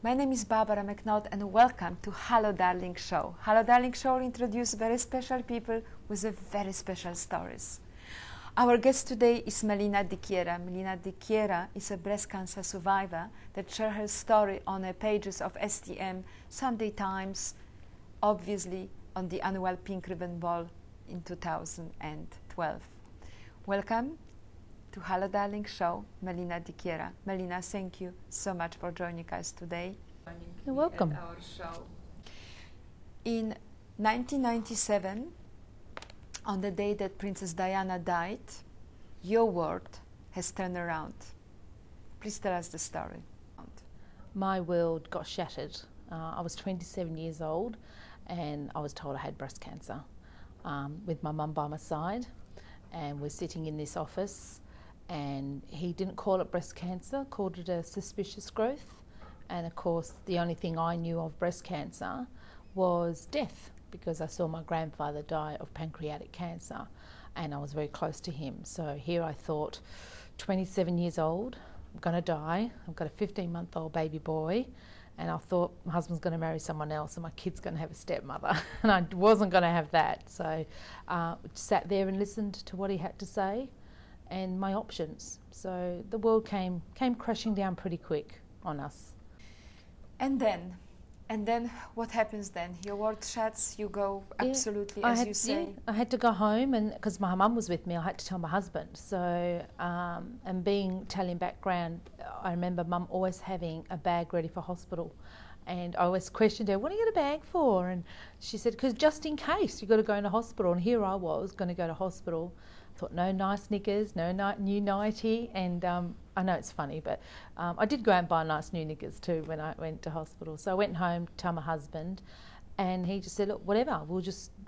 My name is Barbara McNaught and welcome to Hello Darling Show. Hello Darling Show introduces very special people with very special stories. Our guest today is Melina Dichieras. Melina Dichieras is a breast cancer survivor that shared her story on the pages of STM, Sunday Times, obviously on the annual Pink Ribbon Ball in 2012. Welcome to Hello Darling Show, Melina Dichieras. Melina, thank you so much for joining us today. You're welcome. At our show. In 1997, on the day that Princess Diana died, your world has turned around. Please tell us the story. My world got shattered. I was 27 years old and I was told I had breast cancer with my mum by my side, and we're sitting in this office and he didn't call it breast cancer, called it a suspicious growth. And of course the only thing I knew of breast cancer was death, because I saw my grandfather die of pancreatic cancer and I was very close to him. So here I thought, 27 years old, I'm going to die. I've got a 15-month-old baby boy, and I thought my husband's going to marry someone else and my kid's going to have a stepmother, and I wasn't going to have that. So sat there and listened to what he had to say and my options. So the world came crashing down pretty quick on us. And then what happens then? Your world shuts, you go absolutely, as you say. Yeah, I had to go home, and because my mum was with me, I had to tell my husband. So, and being Italian background, I remember mum always having a bag ready for hospital. And I always questioned her, what do you get a bag for? And she said, because just in case you've got to go into hospital. And here I was going to go to hospital. I thought, no nice knickers, no new nightie. And I know it's funny, but I did go out and buy nice new knickers too when I went to hospital. So I went home to tell my husband, and he just said, look, whatever,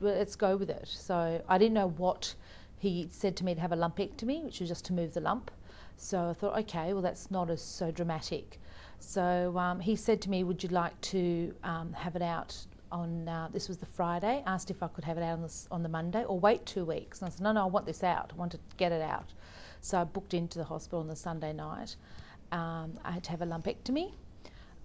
let's go with it. So I didn't know what he said to me to have a lumpectomy, which was just to move the lump. So I thought, okay, well, that's not so dramatic. So he said to me, would you like to have it out on, this was the Friday, asked if I could have it out on the Monday or wait 2 weeks. And I said, no, I want this out. I want to get it out. So I booked into the hospital on the Sunday night. I had to have a lumpectomy.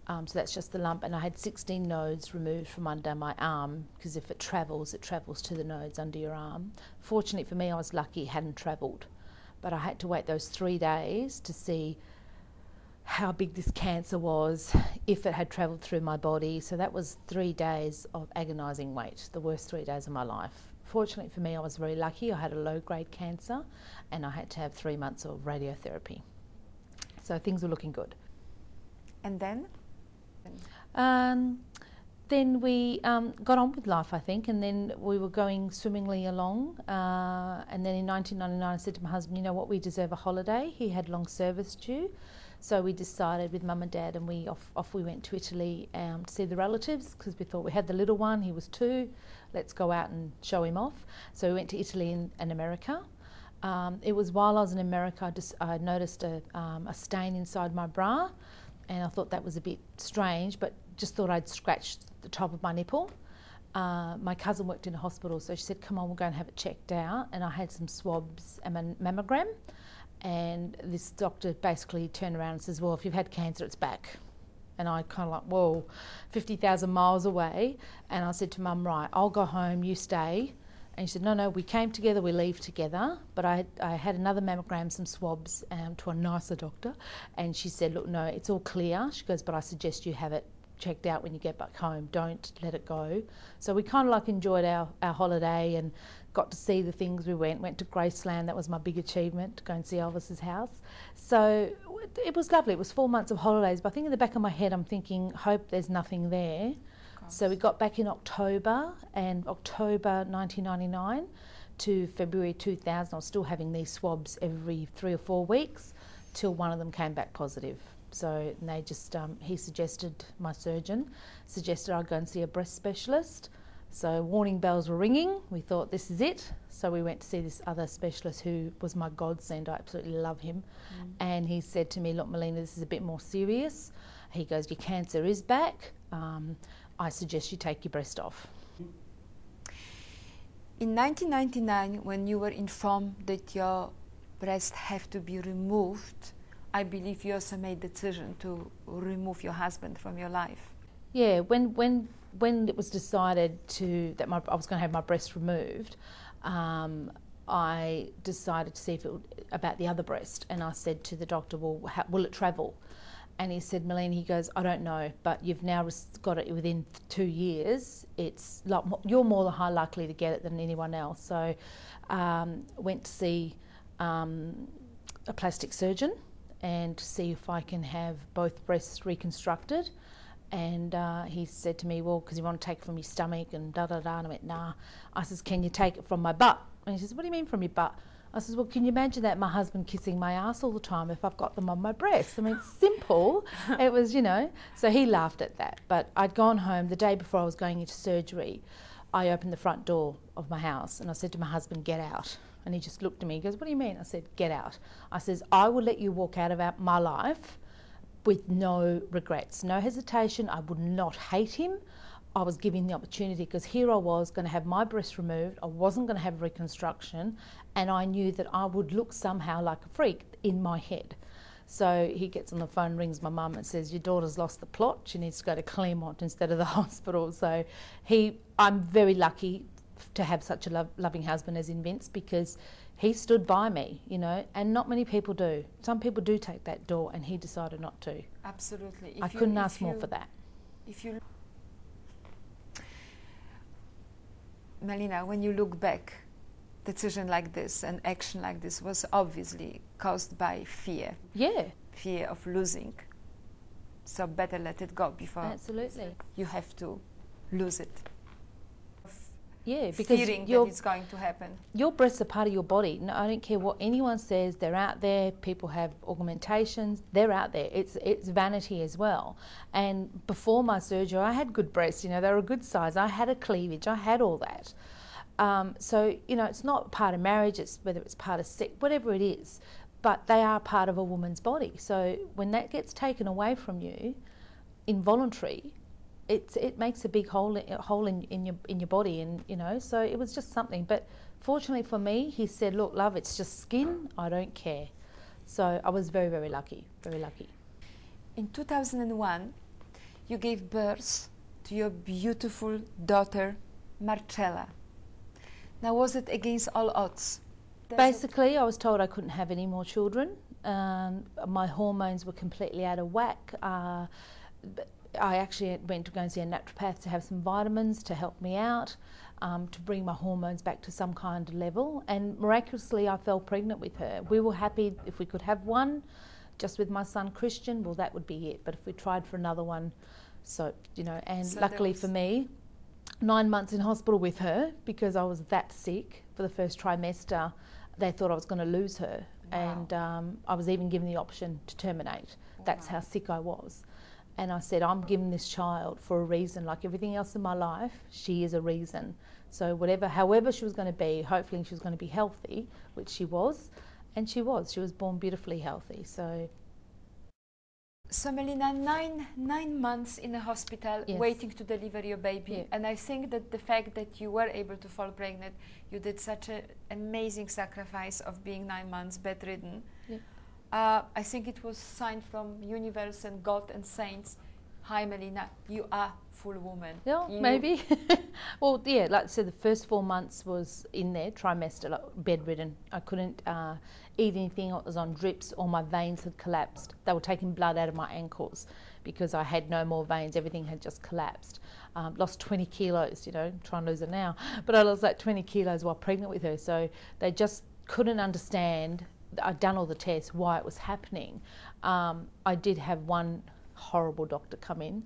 So that's just the lump, and I had 16 nodes removed from under my arm, because if it travels to the nodes under your arm. Fortunately for me, I was lucky it hadn't travelled, but I had to wait those 3 days to see how big this cancer was, if it had travelled through my body. So that was 3 days of agonising wait, the worst 3 days of my life. Fortunately for me, I was very lucky. I had a low-grade cancer, and I had to have 3 months of radiotherapy. So things were looking good. And then? Then we got on with life, I think, and then we were going swimmingly along. And then in 1999, I said to my husband, you know what, we deserve a holiday. He had long service due. So we decided with Mum and Dad, and off we went to Italy to see the relatives, because we thought we had the little one, he was 2, let's go out and show him off. So we went to Italy and America. It was while I was in America, I noticed a stain inside my bra, and I thought that was a bit strange, but just thought I'd scratched the top of my nipple. My cousin worked in a hospital, so she said, come on, we'll go and have it checked out. And I had some swabs and a mammogram. And this doctor basically turned around and says, well, if you've had cancer, it's back. And I kind of like, whoa, 50,000 miles away. And I said to Mum, right, I'll go home, you stay. And she said, no, we came together, we leave together. But I had another mammogram, some swabs to a nicer doctor. And she said, look, no, it's all clear. She goes, but I suggest you have it checked out when you get back home. Don't let it go. So we kind of like enjoyed our holiday and got to see the things. We went to Graceland. That was my big achievement, to go and see Elvis's house. So it was lovely. It was 4 months of holidays, but I think in the back of my head I'm thinking, hope there's nothing there. So we got back in October 1999 to February 2000. I was still having these swabs every 3 or 4 weeks till one of them came back positive. So they just, he suggested, my surgeon suggested I go and see a breast specialist. So warning bells were ringing. We thought, this is it. So we went to see this other specialist who was my godsend. I absolutely love him. And he said to me, look, Melina, this is a bit more serious. He goes, your cancer is back. I suggest you take your breast off. In 1999, when you were informed that your breast have to be removed, I believe you also made the decision to remove your husband from your life. Yeah, when it was decided that I was going to have my breast removed, I decided to see about the other breast, and I said to the doctor, well, will it travel? And he said, Melina, he goes, I don't know, but you've now got it within 2 years. It's like you're more high likely to get it than anyone else. So went to see a plastic surgeon and to see if I can have both breasts reconstructed. And he said to me, well, because you want to take it from your stomach and da-da-da. And I went, nah. I says, can you take it from my butt? And he says, what do you mean from your butt? I says, well, can you imagine that, my husband kissing my ass all the time if I've got them on my breast? I mean, it's simple. It was, you know. So he laughed at that. But I'd gone home the day before I was going into surgery. I opened the front door of my house and I said to my husband, get out. And he just looked at me. He goes, what do you mean? I said, get out. I says, I will let you walk out of my life with no regrets, no hesitation. I would not hate him. I was given the opportunity because here I was going to have my breast removed. I wasn't going to have reconstruction, and I knew that I would look somehow like a freak in my head. So he gets on the phone, rings my mum and says, your daughter's lost the plot. She needs to go to Claremont instead of the hospital. So I'm very lucky to have such a loving husband as in Vince, because he stood by me, you know, and not many people do. Some people do take that door, and he decided not to. Absolutely. I couldn't ask more for that. Melina, when you look back, decision like this and action like this was obviously caused by fear. Yeah. Fear of losing. So better let it go before absolutely you have to lose it. Yeah, because fearing that it's going to happen. Your breasts are part of your body. No, I don't care what anyone says. They're out there. People have augmentations. They're out there. It's vanity as well. And before my surgery, I had good breasts. You know, they were a good size. I had a cleavage. I had all that. So you know, it's not part of marriage. It's whether it's part of sex, whatever it is. But they are part of a woman's body. So when that gets taken away from you, involuntary, it makes a big hole in your body, and you know. So it was just something. But fortunately for me, he said, "Look, love, it's just skin. I don't care." So I was very, very lucky. Very lucky. In 2001, you gave birth to your beautiful daughter, Marthella. Now, was it against all odds? Basically, I was told I couldn't have any more children. My hormones were completely out of whack. I actually went to go and see a naturopath to have some vitamins to help me out, to bring my hormones back to some kind of level. And miraculously, I fell pregnant with her. We were happy if we could have one, just with my son Christian, well, that would be it. But if we tried for another one, so, you know, and so luckily for me, 9 months in hospital with her, because I was that sick for the first trimester. They thought I was going to lose her. Wow. And I was even given the option to terminate. Wow. That's how sick I was. And I said, I'm giving this child for a reason. Like everything else in my life, she is a reason. So however she was going to be, hopefully she was going to be healthy, which she was. And she was. She was born beautifully healthy. So Melina, nine months in a hospital, yes, waiting to deliver your baby. Yeah. And I think that the fact that you were able to fall pregnant, you did such an amazing sacrifice of being 9 months bedridden. Yeah. I think it was sign from universe and God and saints. Hi Melina, you are full woman. Yeah, maybe. Well, yeah, like I said, the first 4 months was in there, trimester, like bedridden. I couldn't eat anything. I was on drips. All my veins had collapsed. They were taking blood out of my ankles because I had no more veins. Everything had just collapsed. Lost 20 kilos, you know, trying to lose it now. But I lost like 20 kilos while pregnant with her. So they just couldn't understand. I'd done all the tests, why it was happening. I did have one horrible doctor come in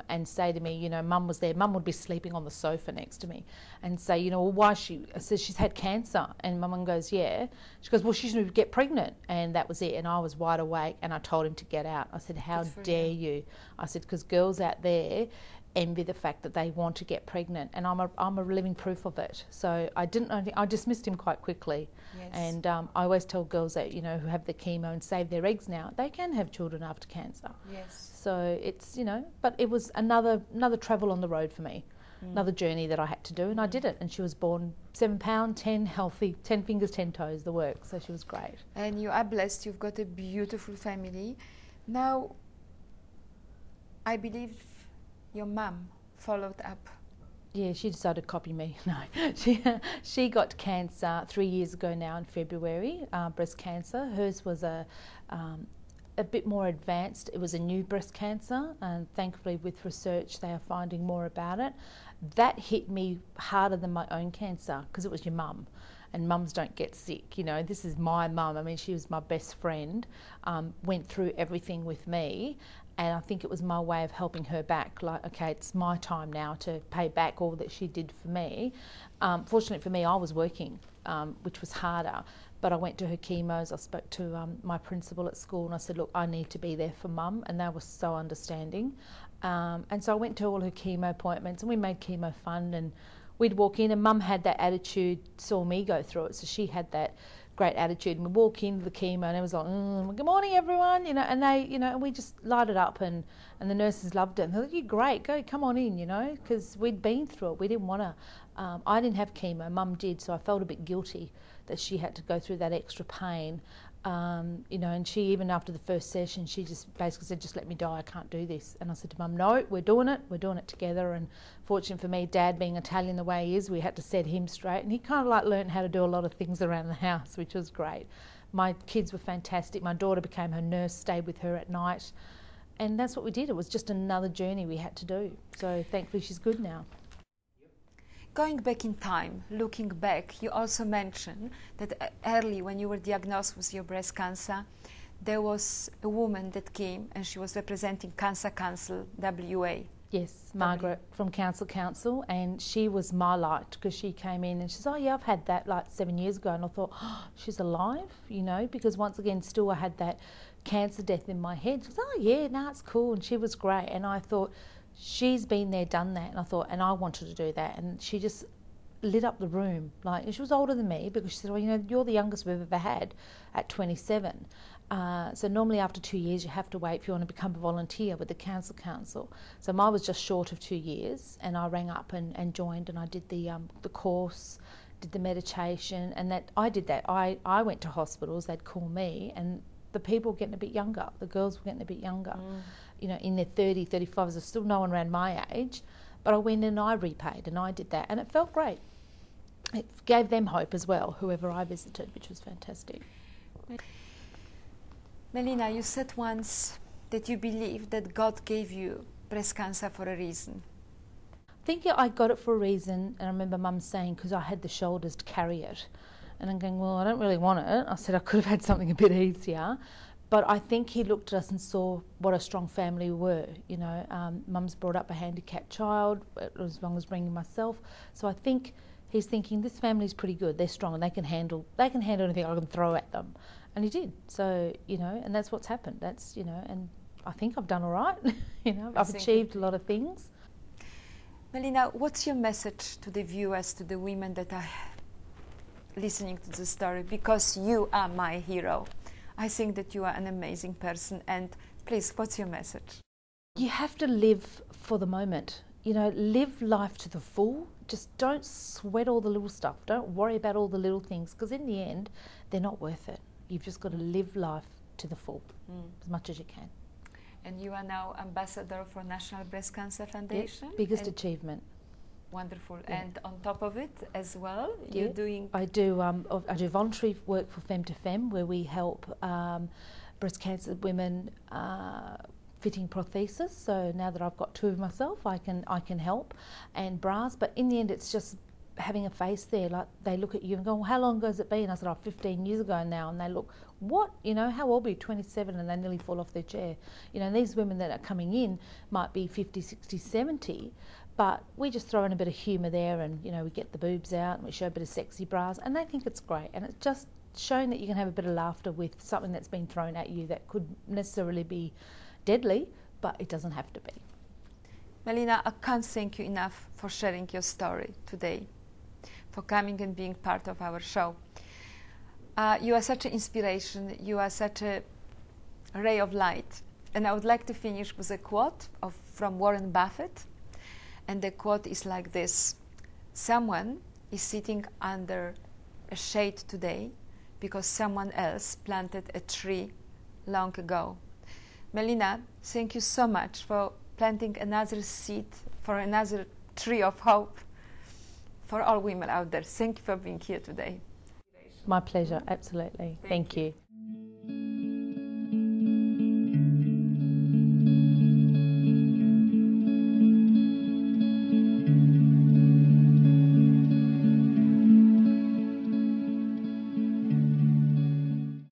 and say to me, you know, Mum was there. Mum would be sleeping on the sofa next to me and say, you know, well, why I said, she's had cancer. And my mum goes, yeah. She goes, well, she should get pregnant. And that was it. And I was wide awake and I told him to get out. I said, how dare you? I said, because girls out there envy the fact that they want to get pregnant, and I'm a living proof of it. So I dismissed him quite quickly. Yes. And I always tell girls that, you know, who have the chemo and save their eggs now, they can have children after cancer. Yes. So it's, you know, but it was another travel on the road for me. another journey that I had to do, and I did it. And she was born 7 pound, 10 healthy, 10 fingers, 10 toes, the work. So she was great. And you are blessed. You've got a beautiful family. Now, I believe your mum followed up. Yeah, she decided to copy me. No, she got cancer 3 years ago now in February, breast cancer. Hers was a bit more advanced. It was a new breast cancer, and thankfully with research they are finding more about it. That hit me harder than my own cancer because it was your mum, and mums don't get sick. You know, this is my mum. I mean, she was my best friend, went through everything with me, and I think it was my way of helping her back. Like, okay, it's my time now to pay back all that she did for me. Fortunately for me, I was working, which was harder. But I went to her chemos. I spoke to my principal at school, and I said, look, I need to be there for mum, and they were so understanding. And so I went to all her chemo appointments, and we made chemo fun, and we'd walk in, and mum had that attitude, saw me go through it, so she had that great attitude, and we walk into the chemo, and it was like, good morning everyone, you know, and they, you know, we just lighted up, and the nurses loved it, and they're like, you're great, come on in, you know, because we'd been through it. We didn't want to, I didn't have chemo, mum did, so I felt a bit guilty that she had to go through that extra pain. You know, and she, even after the first session, she just basically said, just let me die, I can't do this. And I said to mum, no, we're doing it together. And fortunate for me, Dad being Italian the way he is, we had to set him straight, and he kind of like learned how to do a lot of things around the house, which was great. My kids were fantastic. My daughter became her nurse, stayed with her at night, and that's what we did. It was just another journey we had to do. So thankfully she's good now. Going back in time, looking back, you also mentioned that early when you were diagnosed with your breast cancer, there was a woman that came and she was representing Cancer Council WA. Yes, Margaret from Council, and she was my light because she came in and she said, oh yeah, I've had that like 7 years ago, and I thought, oh, she's alive, you know, because once again, still I had that cancer death in my head. She said, oh yeah, no, it's cool, and she was great, and I thought, she's been there, done that, and I thought, and I wanted to do that, and she just lit up the room. Like, and she was older than me because she said, well, you know, you're the youngest we've ever had at 27. So normally after 2 years you have to wait if you want to become a volunteer with the Council. So mine was just short of 2 years, and I rang up and joined, and I did the course, did the meditation, and that I did that. I went to hospitals, they'd call me, and the people were getting a bit younger, the girls were getting a bit younger, you know, in their 30, 35s, there's still no one around my age, but I went and I repaid and I did that, and it felt great. It gave them hope as well, whoever I visited, which was fantastic. Melina, you said once that you believe that God gave you breast cancer for a reason. I think I got it for a reason, and I remember Mum saying, because I had the shoulders to carry it. And I'm going, well, I don't really want it. I said I could have had something a bit easier. But I think he looked at us and saw what a strong family we were. You know, Mum's brought up a handicapped child, as long as bringing myself. So I think he's thinking, this family's pretty good. They're strong and they can handle anything I can throw at them. And he did. So, you know, and that's what's happened. That's, you know, and I think I've done all right. You know, I've achieved a lot of things. Melina, what's your message to the viewers, to the women that are listening to the story? Because you are my hero. I think that you are an amazing person, and please, what's your message? You have to live for the moment. You know, live life to the full. Just don't sweat all the little stuff. Don't worry about all the little things, because in the end, they're not worth it. You've just got to live life to the full, as much as you can. And you are now ambassador for National Breast Cancer Foundation. Yeah, biggest achievement. Wonderful. Yeah. And on top of it as well, you're doing... I do voluntary work for Femme to Femme, where we help breast cancer women fitting prosthesis. So now that I've got 2 of myself, I can help, and bras. But in the end, it's just having a face there. Like, they look at you and go, well, how long ago has it been? I said, 15 years ago now. And they look, what? You know, how old are you? 27, and they nearly fall off their chair. You know, and these women that are coming in might be 50, 60, 70, but we just throw in a bit of humour there, and, you know, we get the boobs out and we show a bit of sexy bras, and they think it's great. And it's just showing that you can have a bit of laughter with something that's been thrown at you that could necessarily be deadly, but it doesn't have to be. Melina, I can't thank you enough for sharing your story today, for coming and being part of our show. You are such an inspiration, you are such a ray of light. And I would like to finish with a quote from Warren Buffett. And the quote is like this: someone is sitting under a shade today because someone else planted a tree long ago. Melina, thank you so much for planting another seed for another tree of hope for all women out there. Thank you for being here today. My pleasure, absolutely. Thank you.